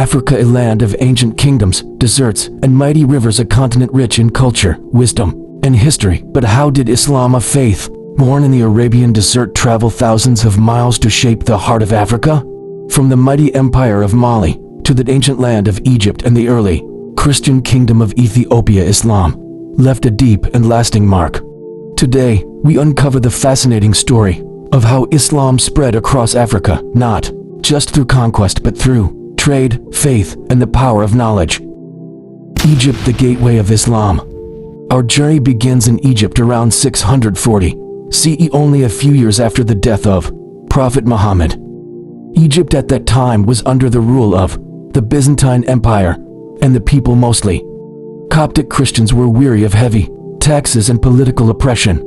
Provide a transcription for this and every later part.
Africa, a land of ancient kingdoms, deserts, and mighty rivers, a continent rich in culture, wisdom, and history. But how did Islam, a faith born in the Arabian desert, travel thousands of miles to shape the heart of Africa? From the mighty empire of Mali to the ancient land of Egypt and the early Christian kingdom of Ethiopia, Islam left a deep and lasting mark. Today, we uncover the fascinating story of how Islam spread across Africa, not just through conquest but through trade, faith, and the power of knowledge. Egypt, the gateway of Islam. Our journey begins in Egypt around 640 CE, only a few years after the death of Prophet Muhammad. Egypt at that time was under the rule of the Byzantine Empire, and the people, mostly Coptic Christians, were weary of heavy taxes and political oppression.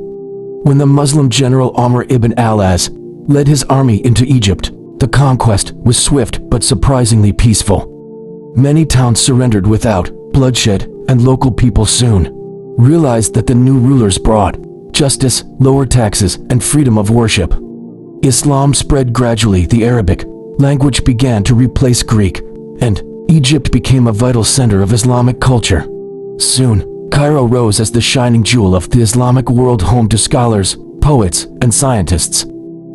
When the Muslim general Amr ibn al-As led his army into Egypt, the conquest was swift but surprisingly peaceful. Many towns surrendered without bloodshed, and local people soon realized that the new rulers brought justice, lower taxes, and freedom of worship. Islam spread gradually. The Arabic language began to replace Greek, and Egypt became a vital center of Islamic culture. Soon, Cairo rose as the shining jewel of the Islamic world, home to scholars, poets, and scientists.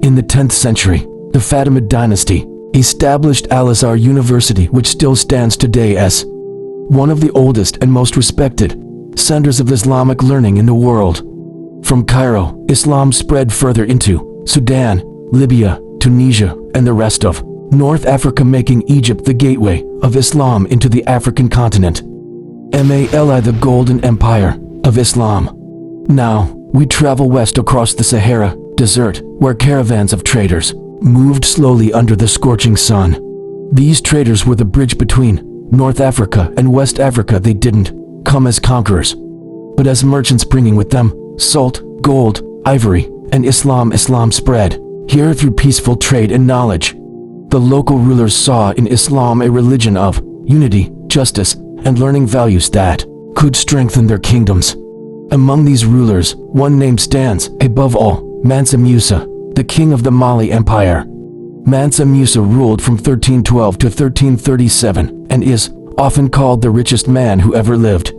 In the 10th century, the Fatimid dynasty established Al-Azhar University, which still stands today as one of the oldest and most respected centers of Islamic learning in the world. From Cairo, Islam spread further into Sudan, Libya, Tunisia, and the rest of North Africa, making Egypt the gateway of Islam into the African continent. Mali, the Golden Empire of Islam. Now, we travel west across the Sahara Desert, where caravans of traders moved slowly under the scorching sun. These traders were the bridge between North Africa and West Africa. They didn't come as conquerors, but as merchants, bringing with them salt, gold, ivory, and Islam. Islam spread here through peaceful trade and knowledge. The local rulers saw in Islam a religion of unity, justice, and learning, values that could strengthen their kingdoms. Among these rulers, one name stands above all: Mansa Musa, the king of the Mali Empire. Mansa Musa ruled from 1312 to 1337 and is often called the richest man who ever lived.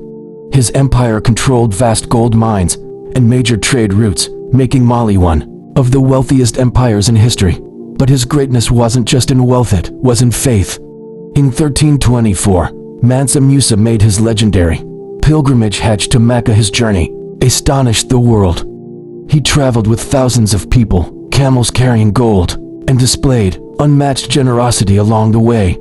His empire controlled vast gold mines and major trade routes, making Mali one of the wealthiest empires in history. But his greatness wasn't just in wealth, it was in faith. In 1324, Mansa Musa made his legendary pilgrimage Hajj to Mecca. His journey astonished the world. He traveled with thousands of people, camels carrying gold, and displayed unmatched generosity along the way.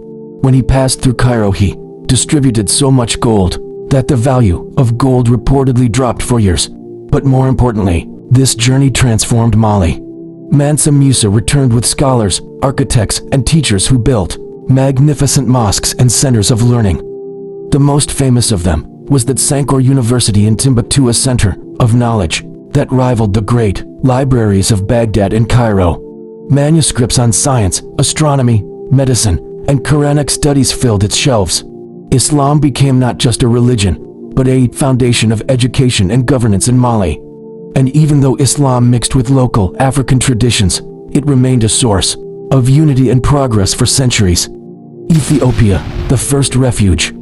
When he passed through Cairo, he distributed so much gold that the value of gold reportedly dropped for years. But more importantly, this journey transformed Mali. Mansa Musa returned with scholars, architects, and teachers who built magnificent mosques and centers of learning. The most famous of them was the Sankore University in Timbuktu, a center of knowledge that rivaled the great libraries of Baghdad and Cairo. Manuscripts on science, astronomy, medicine, and Quranic studies filled its shelves. Islam became not just a religion, but a foundation of education and governance in Mali. And even though Islam mixed with local African traditions, it remained a source of unity and progress for centuries. Ethiopia, the first refuge.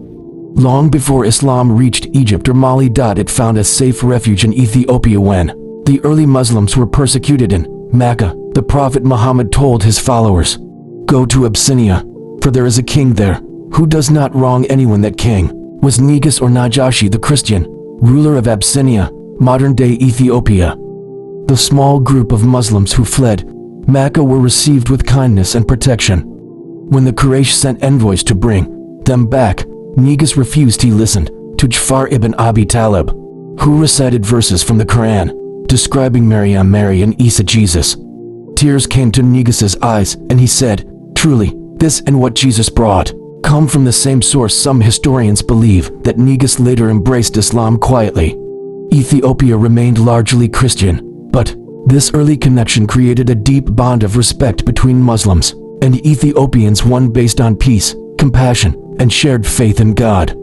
Long before Islam reached Egypt or Mali, it found a safe refuge in Ethiopia. When the early Muslims were persecuted in Mecca, the Prophet Muhammad told his followers, "Go to Abyssinia, for there is a king there who does not wrong anyone." That king was Negus, or Najashi, the Christian ruler of Abyssinia, modern-day Ethiopia. The small group of Muslims who fled Mecca were received with kindness and protection. When the Quraysh sent envoys to bring them back, Negus refused. He listened to Jafar ibn Abi Talib, who recited verses from the Quran describing Maryam, Mary, and Isa, Jesus. Tears came to Negus's eyes, and he said, "Truly, this and what Jesus brought come from the same source." Some historians believe that Negus later embraced Islam quietly. Ethiopia remained largely Christian, but this early connection created a deep bond of respect between Muslims and Ethiopians, one based on peace, compassion, and shared faith in God.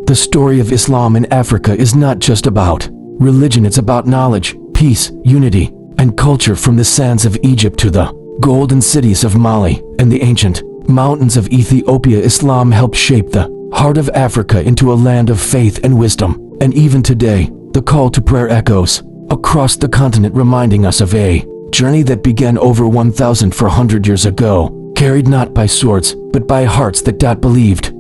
The story of Islam in Africa is not just about religion, it's about knowledge, peace, unity, and culture. From the sands of Egypt to the golden cities of Mali and the ancient mountains of Ethiopia, Islam helped shape the heart of Africa into a land of faith and wisdom. And even today, the call to prayer echoes across the continent, reminding us of a journey that began over 1,400 years ago, carried not by swords, but by hearts that believed.